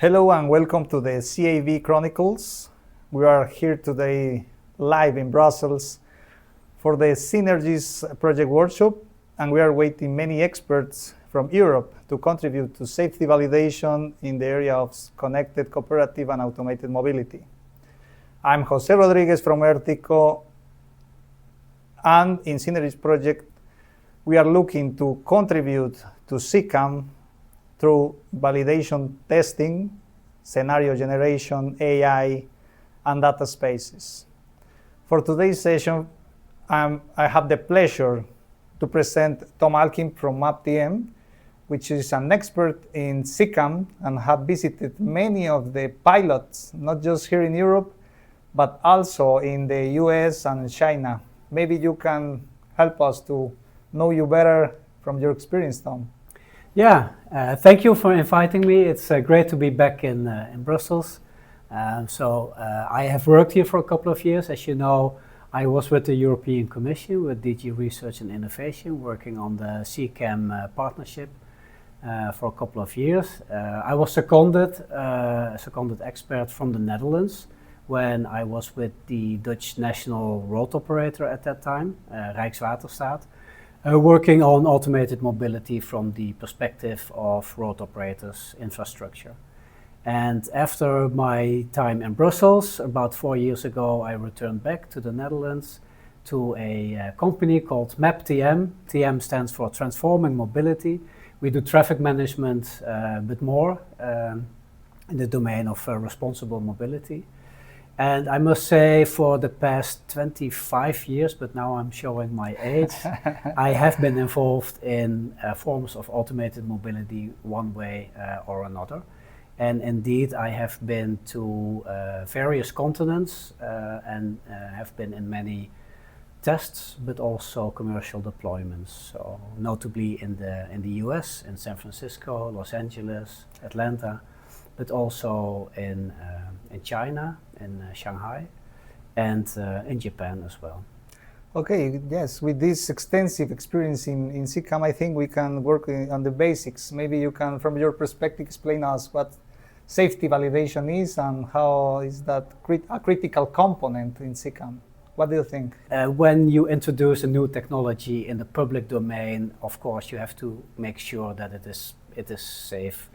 Hello and welcome to the CAV Chronicles. We are here today live in Brussels for the Synergies project workshop, and we are waiting many experts from Europe to contribute to safety validation in the area of connected, cooperative and automated mobility. I'm José Rodríguez from ERTICO, and in Synergies project we are looking to contribute to CCAM through validation testing, scenario generation, AI, and data spaces. For today's session, I have the pleasure to present Tom Alkim from MAPtm, which is an expert in CCAM and have visited many of the pilots, not just here in Europe, but also in the US and China. Maybe you can help us to know you better from your experience, Tom. Yeah, thank you for inviting me. It's great to be back in Brussels. I have worked here for a couple of years. As you know, I was with the European Commission with DG Research and Innovation, working on the CCAM partnership for a couple of years. I was seconded expert from the Netherlands when I was with the Dutch national road operator at that time, Rijkswaterstaat. Working on automated mobility from the perspective of road operators' infrastructure. And after my time in Brussels, about 4 years ago, I returned back to the Netherlands to a company called MAPtm. TM stands for Transforming Mobility. We do traffic management, but more in the domain of responsible mobility. And I must say, for the past 25 years, but now I'm showing my age, I have been involved in forms of automated mobility one way or another. And indeed, I have been to various continents and have been in many tests, but also commercial deployments. So notably in the US, in San Francisco, Los Angeles, Atlanta, but also in China, in Shanghai, and in Japan as well. Okay, yes, with this extensive experience in CCAM, I think we can work on the basics. Maybe you can, from your perspective, explain us what safety validation is and how is that a critical component in CCAM. What do you think? When you introduce a new technology in the public domain, of course, you have to make sure that it is safe.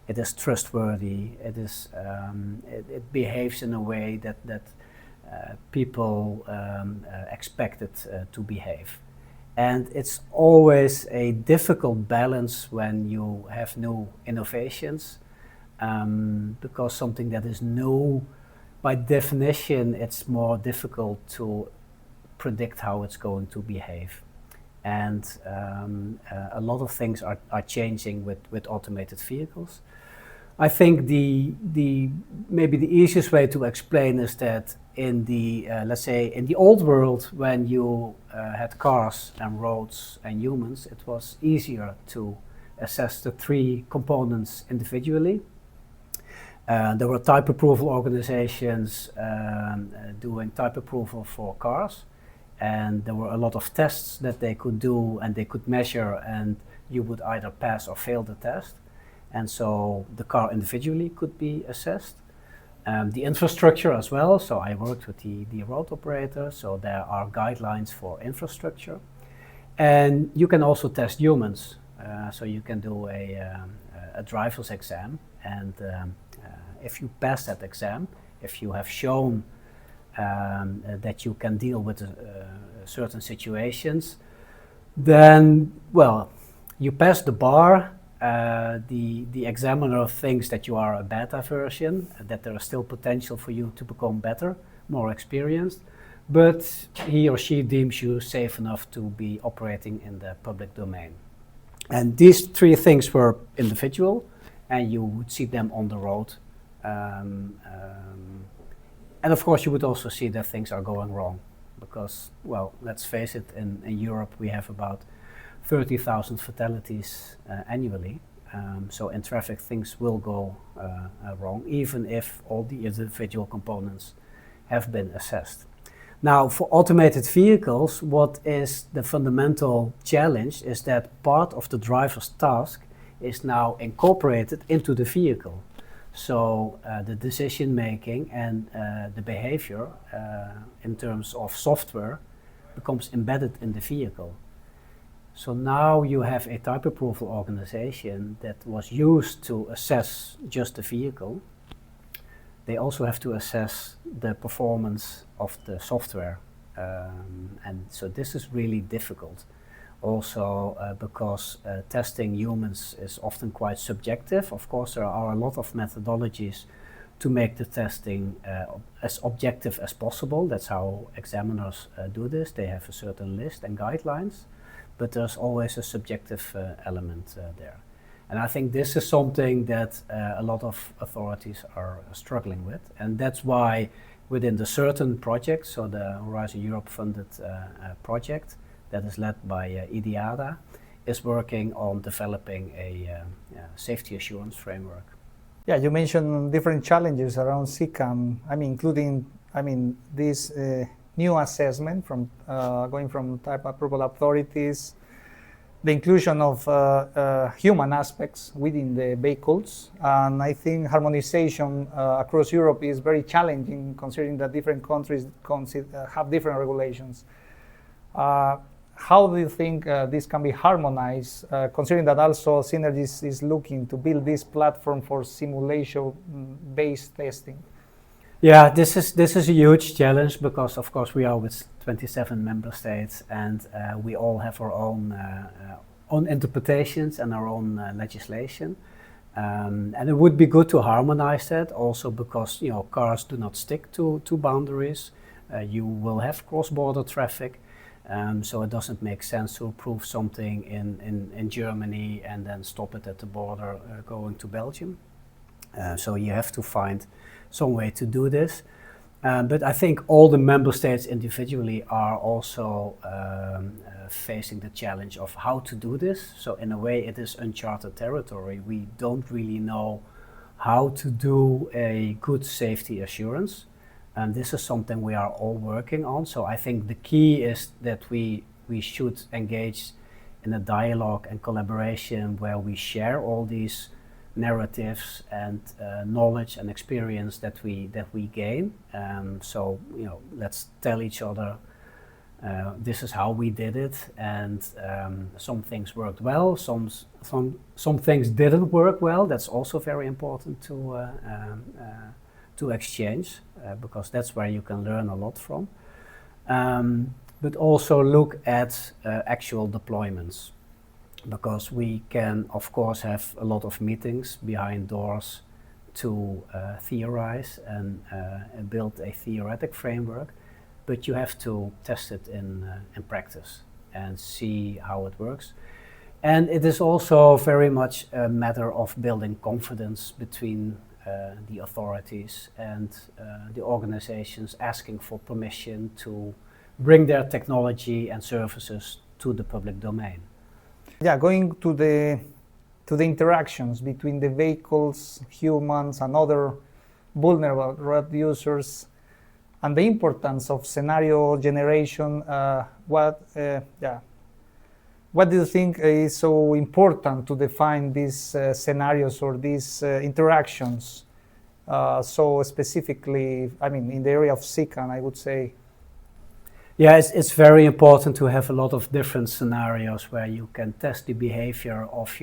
It is trustworthy. It behaves in a way that people expect it to behave. And it's always a difficult balance when you have new innovations, because something that is new, by definition, it's more difficult to predict how it's going to behave. And a lot of things are changing with automated vehicles. I think maybe the easiest way to explain is that in the let's say in the old world, when you had cars and roads and humans, it was easier to assess the three components individually. There were type approval organizations doing type approval for cars. And there were a lot of tests that they could do and they could measure, and you would either pass or fail the test. And so the car individually could be assessed. The infrastructure as well, so I worked with the road operator, so there are guidelines for infrastructure. And you can also test humans, so you can do a driver's exam, and if you pass that exam, if you have shown that you can deal with certain situations, then, well, you pass the bar. The examiner thinks that you are a beta version, that there is still potential for you to become better, more experienced, but he or she deems you safe enough to be operating in the public domain. And these three things were individual, and you would see them on the road. And of course, you would also see that things are going wrong because, well, let's face it, in Europe we have about 30,000 fatalities annually. So in traffic, things will go wrong, even if all the individual components have been assessed. Now, for automated vehicles, what is the fundamental challenge is that part of the driver's task is now incorporated into the vehicle. So the decision making and the behavior in terms of software becomes embedded in the vehicle. So now you have a type approval organization that was used to assess just the vehicle. They also have to assess the performance of the software. And so this is really difficult. Also because testing humans is often quite subjective. Of course, there are a lot of methodologies to make the testing as objective as possible. That's how examiners do this. They have a certain list and guidelines, but there's always a subjective element there. And I think this is something that a lot of authorities are struggling with. And that's why within the certain project, so the Horizon Europe funded project that is led by IDIADA, is working on developing a safety assurance framework. Yeah, you mentioned different challenges around CCAM, including this new assessment from going from type approval authorities, the inclusion of human aspects within the vehicles, and I think harmonization across Europe is very challenging considering that different countries have different regulations. How do you think this can be harmonized, considering that also SYNERGIES is looking to build this platform for simulation-based testing? Yeah, this is a huge challenge because, of course, we are with 27 member states and we all have our own interpretations and our own legislation. And it would be good to harmonize that also because, cars do not stick to boundaries. You will have cross-border traffic. So it doesn't make sense to approve something in Germany and then stop it at the border going to Belgium. So you have to find some way to do this. But I think all the member states individually are also facing the challenge of how to do this. So in a way it is uncharted territory. We don't really know how to do a good safety assurance. And this is something we are all working on. So I think the key is that we should engage in a dialogue and collaboration where we share all these narratives and knowledge and experience that we gain. So let's tell each other this is how we did it, and some things worked well, some things didn't work well. That's also very important to exchange because that's where you can learn a lot from. But also look at actual deployments, because we can of course have a lot of meetings behind doors to theorize and build a theoretic framework, but you have to test it in practice and see how it works. And it is also very much a matter of building confidence between the authorities and the organizations asking for permission to bring their technology and services to the public domain. Yeah, going to the interactions between the vehicles, humans, and other vulnerable road users, and the importance of scenario generation. What do you think is so important to define these scenarios or these interactions? So specifically, in the area of CCAM, I would say. Yeah, it's very important to have a lot of different scenarios where you can test the behavior of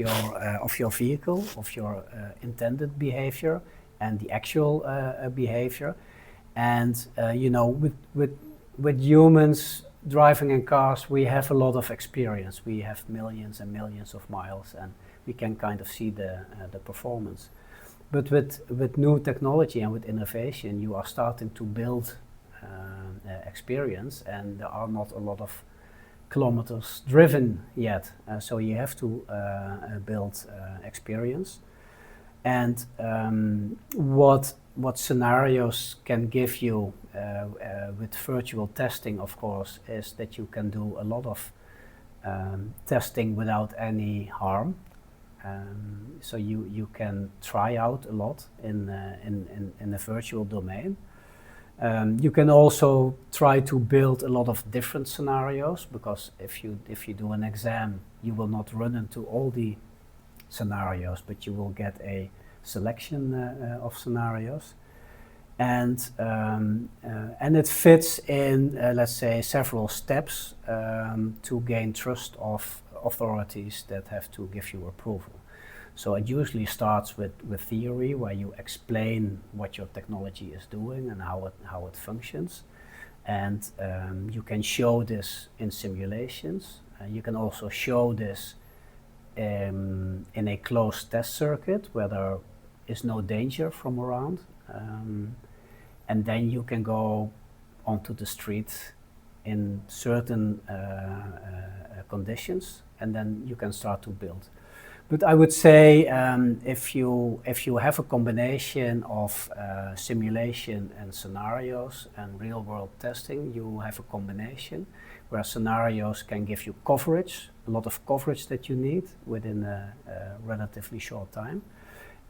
your vehicle, of your intended behavior, and the actual behavior. And with humans driving in cars, we have a lot of experience. We have millions and millions of miles, and we can kind of see the performance. But with new technology and with innovation, you are starting to build experience, and there are not a lot of kilometers driven yet. So you have to build experience. And what scenarios can give you with virtual testing, of course, is that you can do a lot of testing without any harm. So you can try out a lot in the virtual domain. You can also try to build a lot of different scenarios, because if you do an exam, you will not run into all the scenarios, but you will get a selection of scenarios. And it fits in, let's say, several steps to gain trust of authorities that have to give you approval. So it usually starts with theory, where you explain what your technology is doing and how it functions. And you can show this in simulations. You can also show this in a closed test circuit where there is no danger from around. And then you can go onto the street in certain conditions, and then you can start to build. But I would say if you have a combination of simulation and scenarios and real-world testing, you have a combination where scenarios can give you coverage, a lot of coverage that you need within a relatively short time,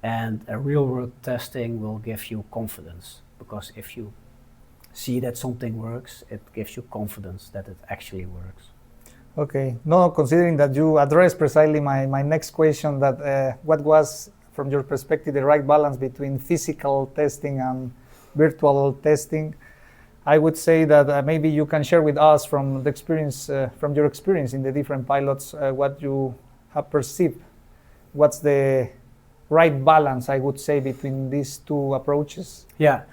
and a real-world testing will give you confidence, because if you see that something works, it gives you confidence that it actually works. Okay. No, considering that you addressed precisely my next question, that what was, from your perspective, the right balance between physical testing and virtual testing, I would say that maybe you can share with us from the experience, from your experience in the different pilots, what you have perceived. What's the right balance, I would say, between these two approaches? Yeah.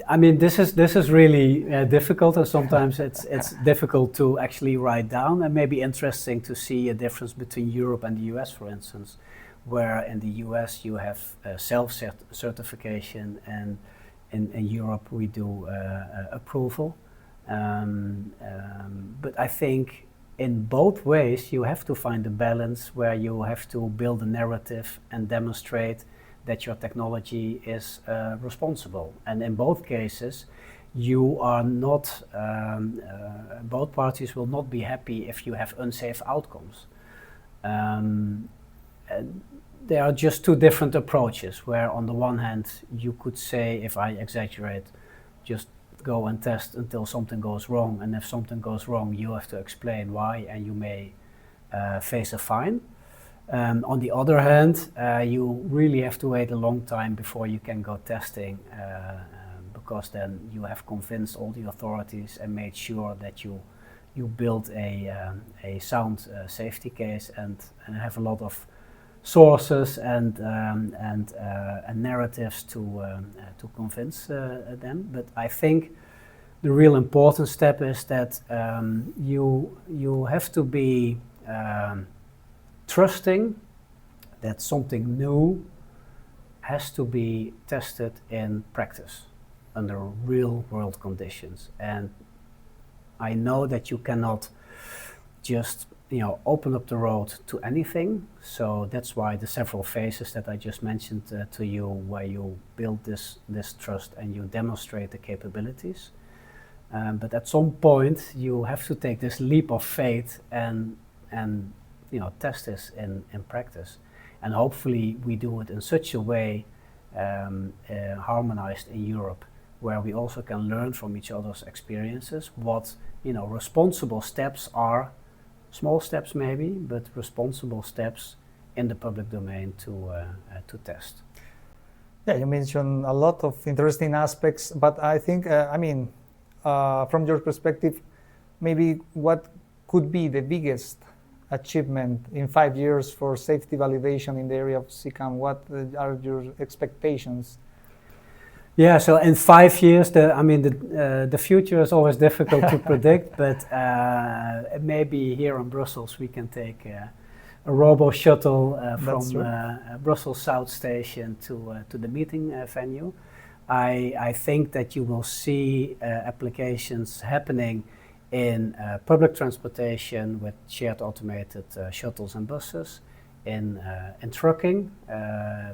I mean, this is really difficult, and sometimes it's difficult to actually write down. And maybe interesting to see a difference between Europe and the US, for instance, where in the US you have self-certification, and in Europe we do approval. But I think in both ways you have to find a balance where you have to build a narrative and demonstrate that your technology is responsible. And in both cases, you are not, both parties will not be happy if you have unsafe outcomes. There are just two different approaches, where on the one hand, you could say, if I exaggerate, just go and test until something goes wrong, and if something goes wrong, you have to explain why, and you may face a fine. On the other hand, you really have to wait a long time before you can go testing, because then you have convinced all the authorities and made sure that you build a sound safety case and have a lot of sources and narratives to convince them. But I think the real important step is that you have to be trusting that something new has to be tested in practice under real world conditions. And I know that you cannot just open up the road to anything. So that's why the several phases that I just mentioned to you, where you build this trust and you demonstrate the capabilities. But at some point you have to take this leap of faith and test this in practice. And hopefully we do it in such a way, harmonized in Europe, where we also can learn from each other's experiences what responsible steps are. Small steps maybe, but responsible steps in the public domain to test. Yeah, you mentioned a lot of interesting aspects, but I think, from your perspective, maybe what could be the biggest achievement in 5 years for safety validation in the area of CCAM? What are your expectations? Yeah, so in 5 years, the future is always difficult to predict, but maybe here in Brussels we can take a robo shuttle from Brussels South Station to the meeting venue. I think that you will see applications happening in public transportation with shared automated shuttles and buses, in trucking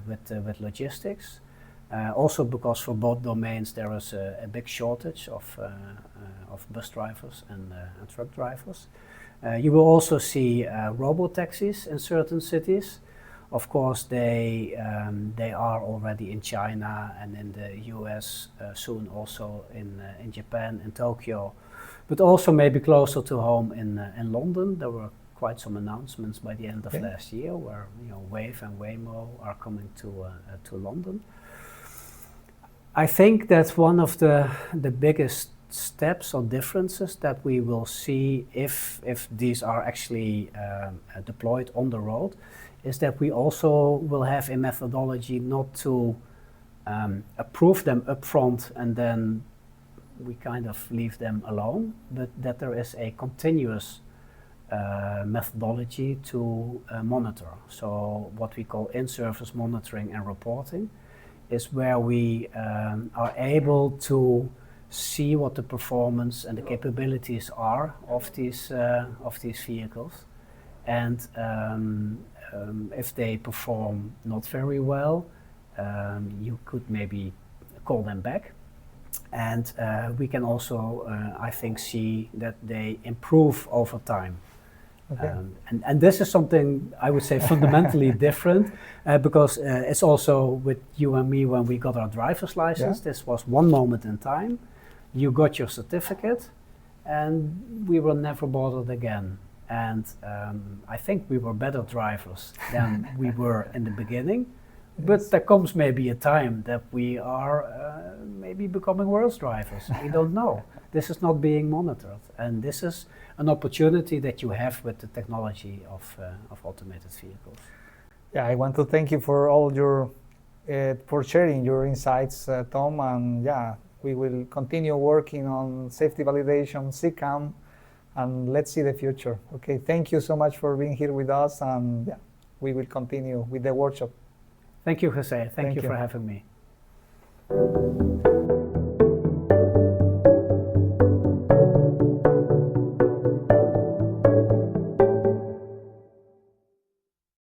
with logistics. Also because for both domains there is a big shortage of bus drivers and truck drivers. You will also see robo-taxis in certain cities. Of course, they are already in China and in the US, soon also in Japan, in Tokyo, but also maybe closer to home in London. There were quite some announcements by the end of Okay. last year, where Wave and Waymo are coming to London. I think that one of the biggest steps or differences that we will see if these are actually deployed on the road is that we also will have a methodology not to approve them upfront and then we kind of leave them alone, but that there is a continuous methodology to monitor. So what we call in-service monitoring and reporting is where we are able to see what the performance and the capabilities are of these vehicles, and if they perform not very well, you could maybe call them back, and we can also, I think, see that they improve over time. Okay. And this is something I would say fundamentally different because it's also with you and me when we got our driver's license. Yeah. This was one moment in time. You got your certificate and we were never bothered again. And I think we were better drivers than we were in the beginning. But there comes maybe a time that we are maybe becoming worse drivers. We don't know. This is not being monitored. And this is an opportunity that you have with the technology of automated vehicles. Yeah, I want to thank you for all your, for sharing your insights, Tom. And yeah, we will continue working on safety validation, CCAM, and let's see the future. Okay, thank you so much for being here with us. And yeah, we will continue with the workshop. Thank you, José. Thank you for having me.